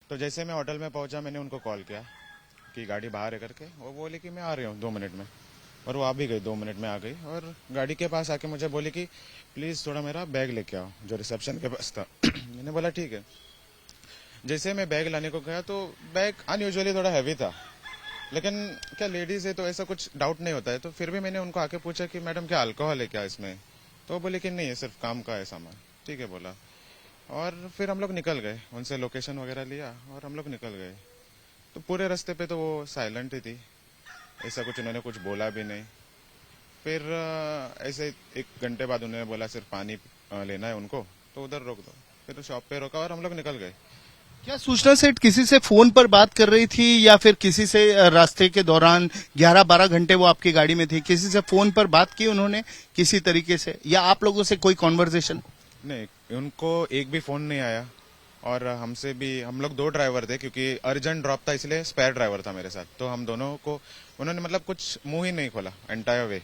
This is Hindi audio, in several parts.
तो जैसे मैं होटल में पहुंचा मैंने उनको कॉल किया कि गाड़ी बाहर है करके, वो बोले कि मैं आ रही हूँ 2 मिनट में, और वो आ भी गई, 2 मिनट में आ गई। और गाड़ी के पास आके मुझे बोली कि प्लीज़ थोड़ा मेरा बैग लेके आओ जो रिसेप्शन के पास था। मैंने बोला ठीक है। जैसे मैं बैग लाने को गया तो बैग अनयूजुअली थोड़ा हैवी था, लेकिन क्या लेडीज है तो ऐसा कुछ डाउट नहीं होता है। तो फिर भी मैंने उनको आके पूछा कि मैडम क्या अल्कोहल है क्या इसमें, तो वो बोले कि नहीं है, सिर्फ काम का है सामान। ठीक है बोला, और फिर हम लोग निकल गए, उनसे लोकेशन वगैरह लिया और हम लोग निकल गए। तो पूरे रास्ते पे तो वो साइलेंट ही थी, ऐसा कुछ उन्होंने कुछ बोला भी नहीं। फिर ऐसे 1 घंटे बाद उन्होंने बोला सिर्फ पानी लेना है उनको, तो उधर रोक दो। फिर तो शॉप पे रोका और हम लोग निकल गए। क्या सूचना सेठ किसी से फोन पर बात कर रही थी या फिर किसी से रास्ते के दौरान 11-12 घंटे वो आपकी गाड़ी में थी, किसी से फोन पर बात की उन्होंने किसी तरीके से, या आप लोगों से कोई कॉन्वर्जेशन? नहीं, उनको एक भी फोन नहीं आया। और हमसे भी, हम लोग 2 ड्राइवर थे क्योंकि अर्जेंट ड्रॉप था, इसलिए स्पेयर ड्राइवर था मेरे साथ। तो हम दोनों को उन्होंने मतलब कुछ मुंह ही नहीं खोला एंटायर वे।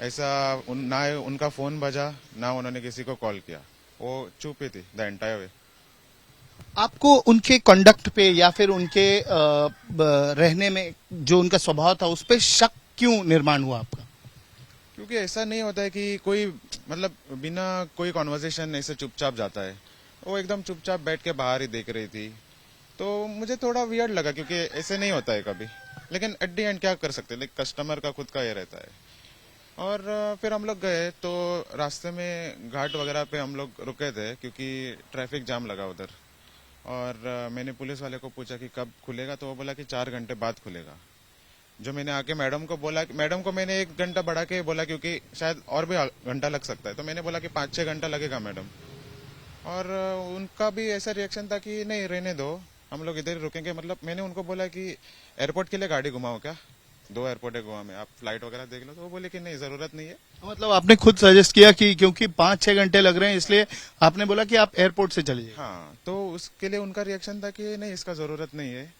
ऐसा ना उनका फोन बजा, ना उन्होंने किसी को कॉल किया, वो चुप ही थी द एंटायर वे। आपको उनके कंडक्ट पे या फिर उनके रहने में जो उनका स्वभाव था उस पर शक क्यों निर्माण हुआ आपका? क्योंकि ऐसा नहीं होता है कि कोई मतलब बिना कोई कॉन्वर्सेशन ऐसे चुपचाप जाता है। वो एकदम चुपचाप बैठ के बाहर ही देख रही थी, तो मुझे थोड़ा वियर्ड लगा क्योंकि ऐसे नहीं होता है कभी। लेकिन एट दी एंड क्या कर सकते हैं, कस्टमर का खुद का ये रहता है। और फिर हम लोग गए तो रास्ते में घाट वगैरह पे हम लोग रुके थे क्योंकि ट्रैफिक जाम लगा उधर। और मैंने पुलिस वाले को पूछा कि कब खुलेगा, तो वो बोला कि 4 घंटे बाद खुलेगा। जो मैंने आके मैडम को बोला, मैडम को मैंने 1 घंटा बढ़ा के बोला क्योंकि शायद और भी घंटा लग सकता है, तो मैंने बोला कि 5-6 घंटा लगेगा मैडम। और उनका भी ऐसा रिएक्शन था कि नहीं रहने दो, हम लोग इधर ही रुकेंगे। मतलब मैंने उनको बोला कि एयरपोर्ट के लिए गाड़ी घुमाओ क्या, 2 एयरपोर्ट है गोवा में, आप फ्लाइट वगैरह देख लो। तो वो बोले कि नहीं जरूरत नहीं है। मतलब आपने खुद सजेस्ट किया कि क्योंकि 5-6 घंटे लग रहे हैं इसलिए आपने बोला कि आप एयरपोर्ट से चलिए। हाँ, तो उसके लिए उनका रिएक्शन था कि नहीं इसका जरूरत नहीं है,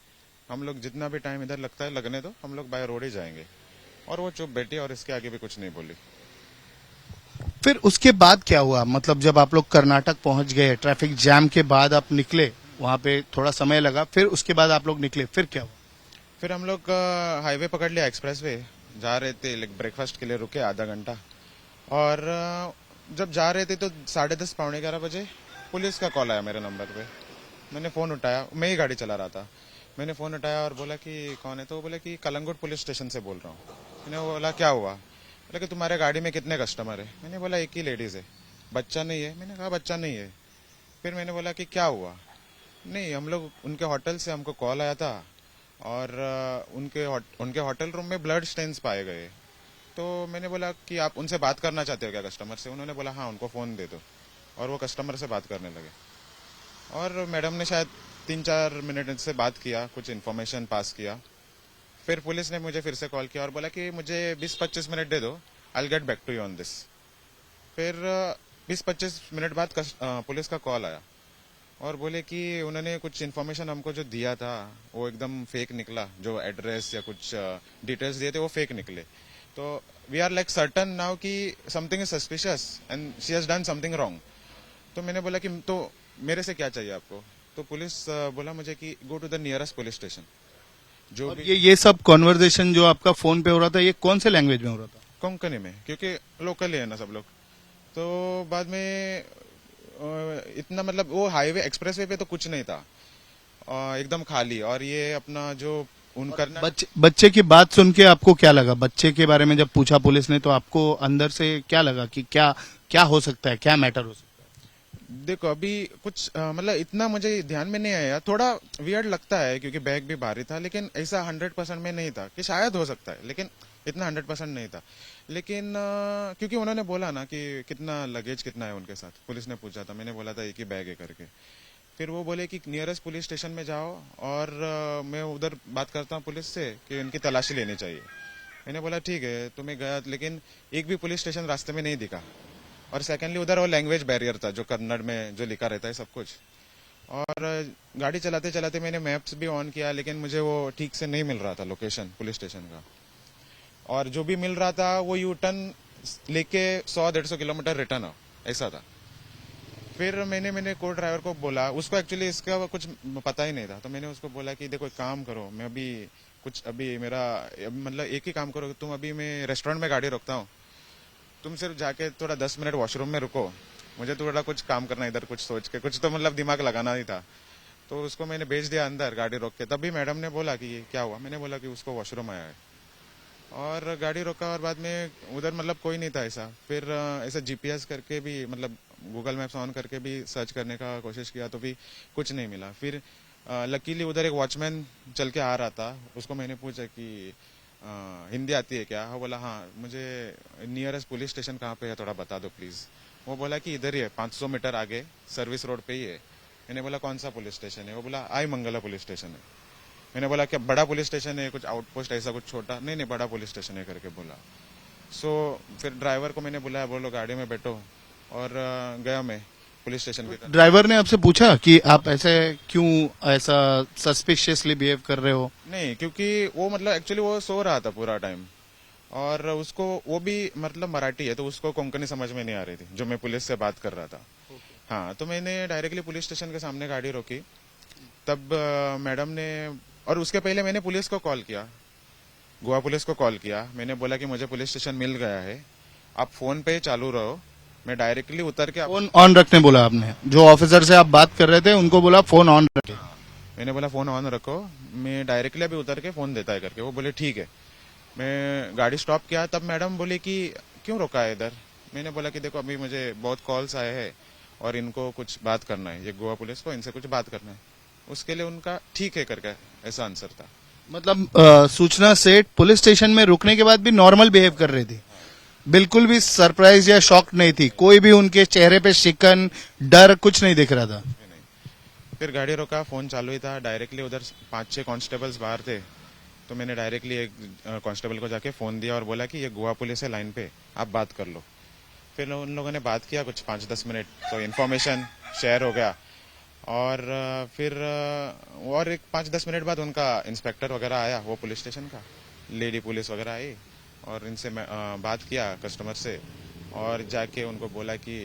हम लोग जितना भी टाइम इधर लगता है लगने दो, हम लोग बाय रोड ही जाएंगे। और वो चुप बैठी और इसके आगे भी कुछ नहीं बोली। फिर उसके बाद क्या हुआ? मतलब जब आप लोग कर्नाटक पहुंच गए, ट्रैफिक जैम के बाद आप निकले, वहां पे थोड़ा समय लगा, फिर उसके बाद आप लोग निकले, फिर क्या हुआ? फिर हम लोग हाईवे पकड़ लिया, एक्सप्रेस वे जा रहे थे, ब्रेकफास्ट के लिए रुके आधा घंटा। और जब जा रहे थे तो 10:30 पौने 11 बजे पुलिस का कॉल आया मेरे नंबर पे। मैंने फ़ोन उठाया, मैं ही गाड़ी चला रहा था। मैंने फ़ोन उठाया और बोला कि कौन है, तो वो बोले कि कलंगुट पुलिस स्टेशन से बोल रहा हूँ। मैंने बोला क्या हुआ, बोला कि तुम्हारे गाड़ी में कितने कस्टमर है। मैंने बोला एक ही लेडीज़ है, बच्चा नहीं है। मैंने कहा बच्चा नहीं है। फिर मैंने बोला कि क्या हुआ, नहीं हम लोग उनके होटल से हमको कॉल आया था और उनके होटल रूम में ब्लड स्टेन्स पाए गए। तो मैंने बोला कि आप उनसे बात करना चाहते हो क्या कस्टमर से। उन्होंने बोला हाँ उनको फ़ोन दे दो, और वो कस्टमर से बात करने लगे। और मैडम ने शायद 3-4 मिनट से बात किया, कुछ इन्फॉर्मेशन पास किया। फिर पुलिस ने मुझे फिर से कॉल किया और बोला कि मुझे 20-25 मिनट दे दो, I will get back to you on this. फिर 20-25 मिनट बाद पुलिस का कॉल आया और बोले कि उन्होंने कुछ इन्फॉर्मेशन हमको जो दिया था वो एकदम फेक निकला, जो एड्रेस या कुछ डिटेल्स दिए थे वो फेक निकले। तो we are like certain now कि something is suspicious and she has done something wrong. तो मैंने बोला कि तो मेरे से क्या चाहिए आपको। तो पुलिस बोला मुझे कि go to the nearest police station. जो और भी ये सब कॉन्वर्जेशन जो आपका फोन पे हो रहा था, ये कौन से लैंग्वेज में हो रहा था? कोंकणी में, क्योंकि लोकल ही है ना सब लोग। तो बाद में इतना मतलब वो हाईवे एक्सप्रेसवे पे तो कुछ नहीं था, एकदम खाली। और ये अपना जो उनका बच्चे की बात सुन के आपको क्या लगा? बच्चे के बारे में जब पूछा पुलिस ने तो आपको अंदर से क्या लगा कि क्या क्या हो सकता है, क्या मैटर हो सकता है? देखो अभी कुछ मतलब इतना मुझे ध्यान में नहीं आया, थोड़ा वियर्ड लगता है क्योंकि बैग भी भारी था, लेकिन ऐसा 100% में नहीं था कि शायद हो सकता है, लेकिन इतना 100% नहीं था। लेकिन क्योंकि उन्होंने बोला ना कि कितना लगेज कितना है उनके साथ, पुलिस ने पूछा था, मैंने बोला था एक ही बैग है करके। फिर वो बोले कि नियरेस्ट पुलिस स्टेशन में जाओ और मैं उधर बात करता हूँ पुलिस से कि इनकी तलाशी लेनी चाहिए। मैंने बोला ठीक है। तो मैं गया, लेकिन एक भी पुलिस स्टेशन रास्ते में नहीं दिखा। और सेकेंडली उधर वो लैंग्वेज बैरियर था जो कन्नड़ में जो लिखा रहता है सब कुछ। और गाड़ी चलाते चलाते मैंने मैप्स भी ऑन किया, लेकिन मुझे वो ठीक से नहीं मिल रहा था लोकेशन पुलिस स्टेशन का। और जो भी मिल रहा था वो यू टर्न लेके 100-150 किलोमीटर रिटर्न ऐसा था। फिर मैंने को ड्राइवर को बोला, उसको एक्चुअली इसका कुछ पता ही नहीं था, तो मैंने उसको बोला कि देखो एक काम करो, मैं अभी मेरा मतलब एक ही काम करो, तुम अभी मैं रेस्टोरेंट में गाड़ी रोकता हूँ, तुम सिर्फ जाके थोड़ा 10 मिनट वॉशरूम में रुको, मुझे थोड़ा कुछ काम करना इधर, कुछ सोच के, कुछ तो मतलब दिमाग लगाना ही था। तो उसको मैंने भेज दिया अंदर गाड़ी रोक के। तभी मैडम ने बोला कि ये क्या हुआ, मैंने बोला कि उसको वॉशरूम आया है, और गाड़ी रोका, और बाद में उधर मतलब कोई नहीं था ऐसा। फिर ऐसा जीपीएस करके भी मतलब गूगल मैप्स ऑन करके भी सर्च करने का कोशिश किया, तो भी कुछ नहीं मिला। फिर लकीली उधर एक वॉचमैन चल के आ रहा था, उसको मैंने पूछा कि हिंदी आती है क्या? वो बोला हाँ, मुझे नियरेस्ट पुलिस स्टेशन कहाँ पे है थोड़ा बता दो प्लीज। वो बोला कि इधर ही है, 500 मीटर आगे सर्विस रोड पे ही है। मैंने बोला कौन सा पुलिस स्टेशन है? वो बोला आई मंगला पुलिस स्टेशन है। मैंने बोला क्या बड़ा पुलिस स्टेशन है, कुछ आउटपोस्ट ऐसा कुछ छोटा? नहीं नहीं, बड़ा पुलिस स्टेशन है करके बोला। फिर ड्राइवर को मैंने बुलाया, बोलो गाड़ी में बैठो, और गया मैं पुलिस स्टेशन की तरफ। ड्राइवर ने आपसे पूछा कि आप ऐसे क्यों ऐसा सस्पिशियसली बिहेव कर रहे हो? नहीं, क्योंकि वो मतलब एक्चुअली वो सो रहा था पूरा टाइम, और उसको वो भी मतलब मराठी है, तो उसको कोंकणी समझ में नहीं आ रही थी जो मैं पुलिस से बात कर रहा था। हाँ, तो मैंने डायरेक्टली पुलिस स्टेशन के सामने गाड़ी रोकी। तब मैडम ने, और उसके पहले मैंने पुलिस को कॉल किया, गोवा पुलिस को कॉल किया। मैंने बोला कि मुझे पुलिस स्टेशन मिल गया है, आप फोन पे चालू रहो, मैं डायरेक्टली उतर के फोन ऑन रखने बोला आपने? जो ऑफिसर से आप बात कर रहे थे उनको बोला फोन ऑन रखे? मैंने बोला फोन ऑन रखो, मैं डायरेक्टली अभी उतर के फोन देता है करके। वो बोले ठीक है। मैं गाड़ी स्टॉप किया, तब मैडम बोली कि क्यों रोका है इधर? मैंने बोला कि देखो अभी मुझे बहुत कॉल्स आए हैं और इनको कुछ बात करना है, ये गोवा पुलिस को इनसे कुछ बात करना है, उसके लिए उनका ठीक है करके ऐसा आंसर था। मतलब सूचना सेठ पुलिस स्टेशन में रुकने के बाद भी नॉर्मल बिहेव कर रही थी, बिल्कुल भी सरप्राइज या शॉक नहीं थी, कोई भी उनके चेहरे पे शिकन डर कुछ नहीं दिख रहा था? नहीं। फिर गाड़ी रोका, फोन चालू ही था, डायरेक्टली उधर 5-6 कांस्टेबल्स बाहर थे, तो मैंने डायरेक्टली एक कांस्टेबल को जाके फोन दिया और बोला कि ये गोवा पुलिस है लाइन पे, आप बात कर लो। फिर उन लोगों ने बात किया कुछ 5-10 मिनट, तो इन्फॉर्मेशन शेयर हो गया, और फिर और एक 5-10 मिनट बाद उनका इंस्पेक्टर वगैरह आया, वो पुलिस स्टेशन का लेडी पुलिस वगैरह आई, और इनसे बात किया कस्टमर से, और जाके उनको बोला कि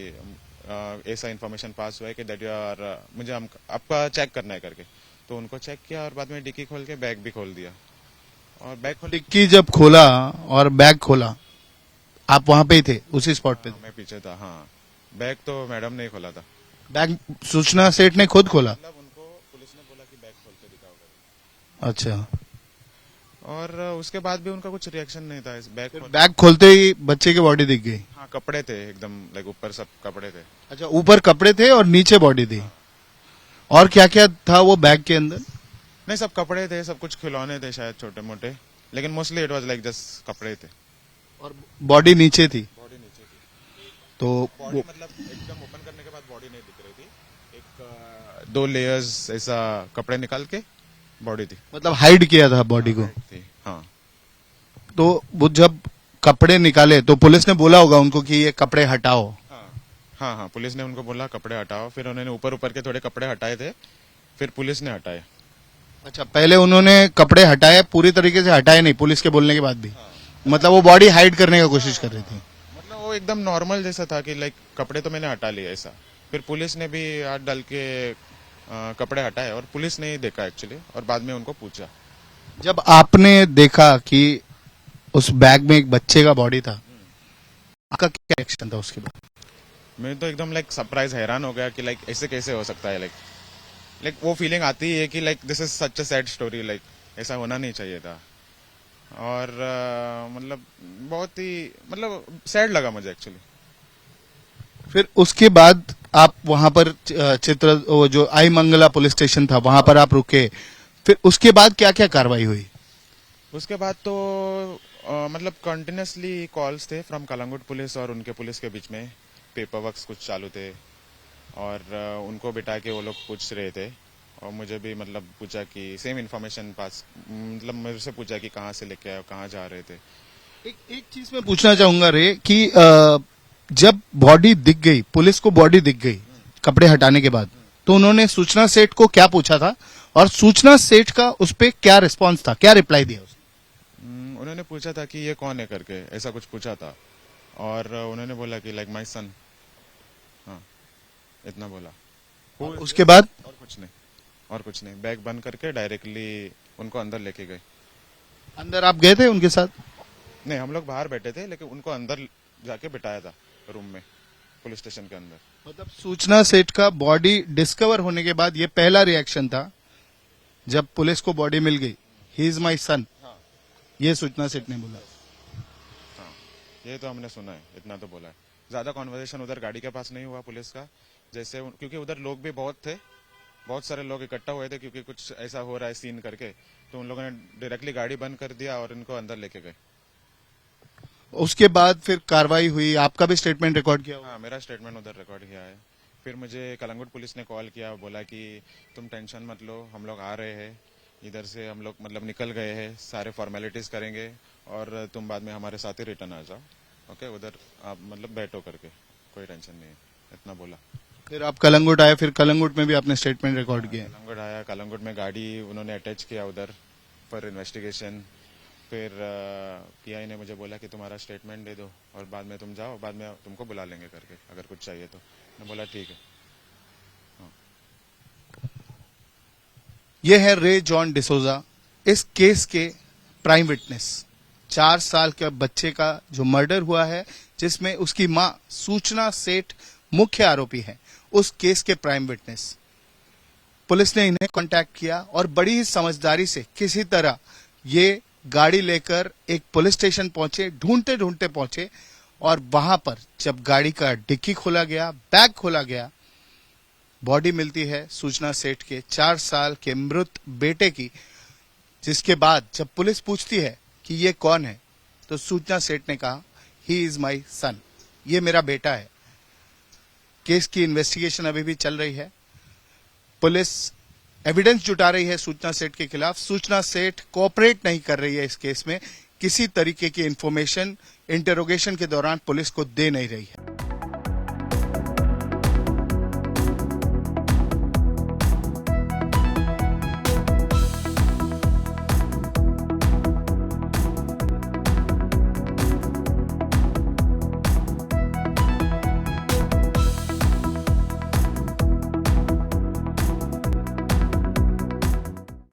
ऐसा इन्फॉर्मेशन पास हुआ है कि दैट यू आर, मुझे आपका चेक करना है करके। तो उनको चेक किया, और बाद में डिक्की खोल के बैग भी खोल दिया, और बैग खोल डिक्की जब खोला और बैग खोला, आप वहां पे ही थे उसी स्पॉट पे? मैं पीछे था। हाँ, बैग तो मैडम ने ही खोला था। बैग सूचना सेठ ने खुद खोला? मतलब उनको पुलिस ने बोला कि बैग खोल के दिखाओ करके। अच्छा, और उसके बाद भी उनका कुछ रिएक्शन नहीं था। इस बैग खोल, बैग खोलते ही बच्चे की बॉडी दिख गई? हाँ, कपड़े थे एकदम, लाइक ऊपर सब कपड़े थे। अच्छा, ऊपर कपड़े थे और नीचे बॉडी थी। और क्या क्या था वो बैग के अंदर? नहीं, सब कपड़े थे, सब कुछ खिलौने थे शायद छोटे मोटे, लेकिन mostly it was like just कपड़े थे। और बॉडी नीचे थी? बॉडी नीचे थी। तो बॉडी मतलब एकदम ओपन करने के बाद बॉडी नहीं दिख रही थी, एक 2 लेयर्स ऐसा कपड़े निकाल के बॉडी थी। मतलब हाइड किया था बॉडी को? थी, हाँ। तो वो जब कपड़े निकाले तो पुलिस ने बोला होगा उनको कि ये कपड़े हटाओ? हाँ हाँ, पुलिस ने उनको बोला कपड़े हटाओ, फिर उन्होंने ऊपर ऊपर के थोड़े कपड़े हटाए थे, फिर पुलिस ने हटाए। अच्छा, पहले उन्होंने कपड़े हटाए, पूरी तरीके से हटाए नहीं पुलिस के बोलने के बाद भी? मतलब वो बॉडी हाइड करने का कोशिश कर रही थी? मतलब वो एकदम नॉर्मल जैसा था कि लाइक कपड़े तो मैंने हटा लिए ऐसा। फिर पुलिस ने भी हाथ डाल के कपड़े हटाए, और पुलिस ने ही देखा एक्चुअली, और बाद में उनको पूछा। जब आपने देखा कि उस बैग में एक बच्चे का बॉडी था, आपका क्या रिएक्शन था उसके बाद? मैं तो एकदम लाइक सरप्राइज, हैरान हो गया कि लाइक ऐसे कैसे हो सकता है। लाइक वो फीलिंग आती है कि like this is such a sad story, like ऐसा होना नहीं चाहिए था। और मतलब बहुत ही मतलब सैड लगा मुझे एक्चुअली। फिर उसके बाद आप वहां पर चित्र वो जो आई मंगला पुलिस स्टेशन था वहां पर आप रुके, फिर उसके बाद क्या क्या कार्रवाई हुई? उसके बाद तो मतलब कंटिन्यूसली कॉल्स थे फ्रॉम कलंगुट पुलिस और उनके पुलिस के बीच में, पेपर वर्क कुछ चालू थे, और उनको बिठा के वो लोग पूछ रहे थे, और मुझे भी मतलब पूछा कि सेम इन्फॉर्मेशन पास, मतलब मेरे से पूछा कि कहाँ से लेके आए, कहाँ जा रहे थे। एक चीज मैं पूछना चाहूंगा रे कि जब बॉडी दिख गई, पुलिस को बॉडी दिख गई कपड़े हटाने के बाद, तो उन्होंने सूचना सेठ को क्या पूछा था और सूचना सेठ का उस पर क्या रिस्पॉन्स था, क्या रिप्लाई दिया उसने? उन्होंने पूछा था कि ये कौन है करके, ऐसा कुछ पूछा था, और उन्होंने बोला कि लाइक माय सन। हाँ, इतना बोला। और उसके बाद और कुछ नहीं, बैग बंद करके डायरेक्टली उनको अंदर लेके गए। अंदर आप गए थे उनके साथ? नहीं, हम लोग बाहर बैठे थे, लेकिन उनको अंदर जाके बिठाया था रूम में, पुलिस स्टेशन के अंदर। मतलब सूचना सेठ का बॉडी डिस्कवर होने के बाद ये पहला रिएक्शन था जब पुलिस को बॉडी मिल गई, ही इज माई सन, ये सूचना सेठ ने बोला। हाँ, ये तो हमने सुना है, इतना तो बोला है। ज्यादा कॉन्वर्सेशन उधर गाड़ी के पास नहीं हुआ पुलिस का, जैसे क्योंकि उधर लोग भी बहुत थे, बहुत सारे लोग इकट्ठा हुए थे, क्योंकि कुछ ऐसा हो रहा है सीन करके, तो उन लोगों ने डायरेक्टली गाड़ी बंद कर दिया और इनको अंदर लेके गए। उसके बाद फिर कार्रवाई हुई, आपका भी स्टेटमेंट रिकॉर्ड किया हुआ? हाँ, मेरा स्टेटमेंट उधर रिकॉर्ड किया है। फिर मुझे कलंगुट पुलिस ने कॉल किया, बोला कि तुम टेंशन मत लो, हम लोग आ रहे हैं इधर से, हम लोग मतलब निकल गए हैं, सारे फॉर्मेलिटीज करेंगे और तुम बाद में हमारे साथ ही रिटर्न आ जाओ, ओके, उधर आप मतलब बैठो करके, कोई टेंशन नहीं है, इतना बोला। फिर आप कलंगुट आए, फिर कलंगुट में भी आपने स्टेटमेंट रिकॉर्ड किया? कलंगुट आया, कलंगुट में गाड़ी उन्होंने अटैच किया उधर फॉर इन्वेस्टिगेशन। फिर पीआई ने मुझे बोला कि तुम्हारा स्टेटमेंट दे दो और बाद में तुम जाओ, बाद में तुमको बुला लेंगे करके, अगर कुछ चाहिए तो। मैं बोला ठीक है। ये है रे जॉन डिसोजा, इस केस के प्राइम विटनेस। 4 साल के बच्चे का जो मर्डर हुआ है, जिसमें उसकी मां सूचना सेठ मुख्य आरोपी है, उस केस के प्राइम विटनेस। पुलिस ने इन्हें कांटेक्ट किया और बड़ी ही समझदारी से किसी तरह ये गाड़ी लेकर एक पुलिस स्टेशन पहुंचे, ढूंढते ढूंढते पहुंचे, और वहां पर जब गाड़ी का डिक्की खोला गया, बैग खोला गया, बॉडी मिलती है सूचना सेठ के 4 साल के मृत बेटे की। जिसके बाद जब पुलिस पूछती है कि ये कौन है, तो सूचना सेठ ने कहा, ही इज माई सन, ये मेरा बेटा है। केस की इन्वेस्टिगेशन अभी भी चल रही है, पुलिस एविडेंस जुटा रही है सूचना सेठ के खिलाफ। सूचना सेठ कोऑपरेट नहीं कर रही है इस केस में, किसी तरीके की इंफॉर्मेशन इंटरोगेशन के दौरान पुलिस को दे नहीं रही है।